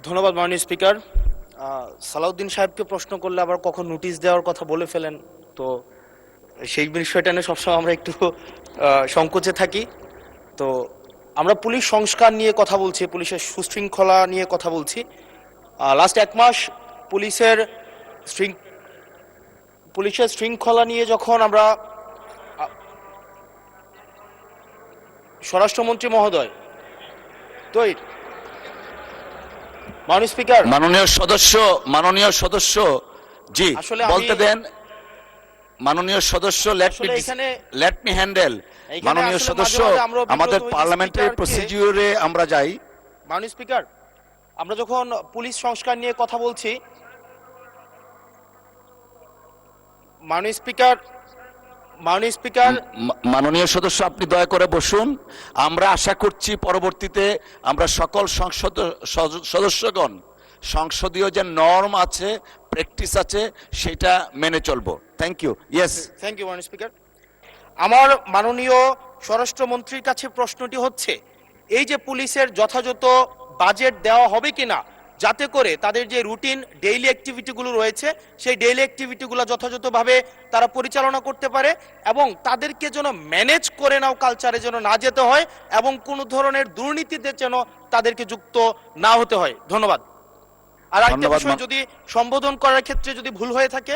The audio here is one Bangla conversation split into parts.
ধন্যবাদ মাননীয় স্পিকার। সালাউদ্দিন সাহেবকে প্রশ্ন করলে আবার কখন নোটিশ দেওয়ার কথা বলে ফেলেন, তো সেই বিষয়টা নিয়ে সবসময় আমরা একটু সংকোচে থাকি। তো আমরা পুলিশ সংস্কার নিয়ে কথা বলছি, পুলিশের সুশৃঙ্খলা নিয়ে কথা বলছি। লাস্ট 1 মাস পুলিশের শৃঙ্খলা নিয়ে যখন আমরা স্বরাষ্ট্রমন্ত্রী মহোদয় তো মাননীয় স্পিকার, মাননীয় সদস্য জি আসলে বলতে দেন। মাননীয় সদস্য লেট মি হ্যান্ডেল। মাননীয় সদস্য, আমাদের পার্লামেন্টারি প্রসিডিউরে আমরা যাই। মাননীয় স্পিকার, আমরা যখন পুলিশ সংস্কার নিয়ে কথা বলছি, মাননীয় স্পিকার মাননীয় সদস্য আপনি দয়া করে বসুন। আমরা আশা করছি পরবর্তীতে আমরা সকল সদস্যগণ সংসদীয় যে নর্ম আছে, প্র্যাকটিস আছে, সেটা মেনে চলবো। Thank you. Yes, thank you মাননীয় স্পিকার। আমার মাননীয় স্বরাষ্ট্রমন্ত্রীর কাছে প্রশ্নটি হচ্ছে, এই যে পুলিশের যথাযথ বাজেট দেওয়া হবে কিনা, যাতে করে তাদের যে রুটিন ডেইলি অ্যাক্টিভিটিগুলো রয়েছে সেই ডেইলি অ্যাক্টিভিটিগুলো যথাযথভাবে তারা পরিচালনা করতে পারে এবং তাদেরকে যেন ম্যানেজ করে নাও কালচারে যেন না যেতে হয় এবং কোনো ধরনের দুর্নীতিতে যেন তাদেরকে যুক্ত না হতে হয়। ধন্যবাদ। আর একটা বিষয়, যদি সম্বোধন করার ক্ষেত্রে যদি ভুল হয়ে থাকে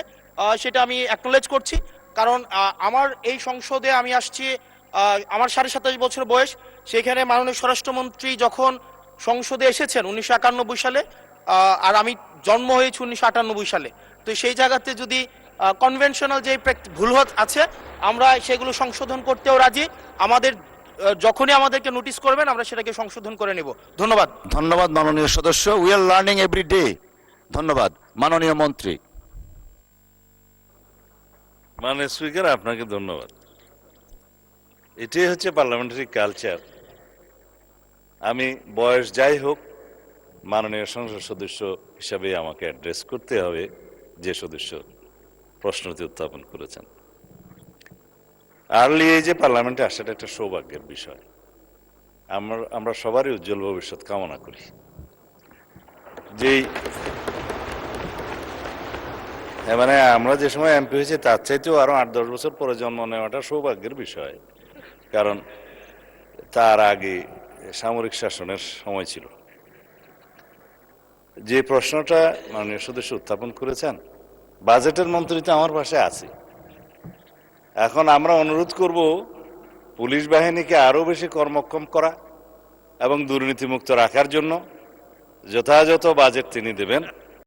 সেটা আমি অ্যাকনোলেজ করছি, কারণ আমার এই সংসদে আমি আসছি, আমার 27.5 বছর বয়স। সেখানে মাননীয় স্বরাষ্ট্রমন্ত্রী যখন সংসদে এসেছেন 1991 সালে, আর আমি জন্ম হয়েছি 1998 সালে। তো সেই জায়গাতে যদি কনভেনশনাল যে ভুল আছে আমরা সেগুলো সংশোধন করতেও রাজি। আমাদের যখনই আমাদেরকে নোটিশ করবেন আমরা সেটাকে সংশোধন করে নেব। ধন্যবাদ। ধন্যবাদ মাননীয় সদস্য। We are learning every day. ধন্যবাদ। মাননীয় মন্ত্রী। মাননীয় স্পিকার, আপনাকে ধন্যবাদ। এটাই হচ্ছে পার্লামেন্টারি কালচার। আমি বয়স যাই হোক, মাননীয় সংসদ সদস্য হিসাবে আমাকে অ্যাড্রেস করতে হবে যে সদস্য প্রশ্নটি উত্থাপন করেছেন। আর্লি এজে পার্লামেন্টে আসাটা একটা সৌভাগ্যের বিষয়। আমরা সবারই উজ্জ্বল ভবিষ্যৎ কামনা করি। যেই মানে আমরা যে সময় এমপি হয়েছি তার চাইতেও আরো 8-10 বছর পরে জন্ম নেওয়াটা সৌভাগ্যের বিষয়, কারণ তার আগে সামরিক শাসনের সময় ছিল। যে প্রশ্নটা মাননীয় সদস্য উত্থাপন করেছেন, বাজেটের মন্ত্রী তো আমার পাশে আছে। এখন আমরা অনুরোধ করব পুলিশ বাহিনীকে আরো বেশি কর্মক্ষম করা এবং দুর্নীতিমুক্ত রাখার জন্য যথাযথ বাজেট তিনি দেবেন।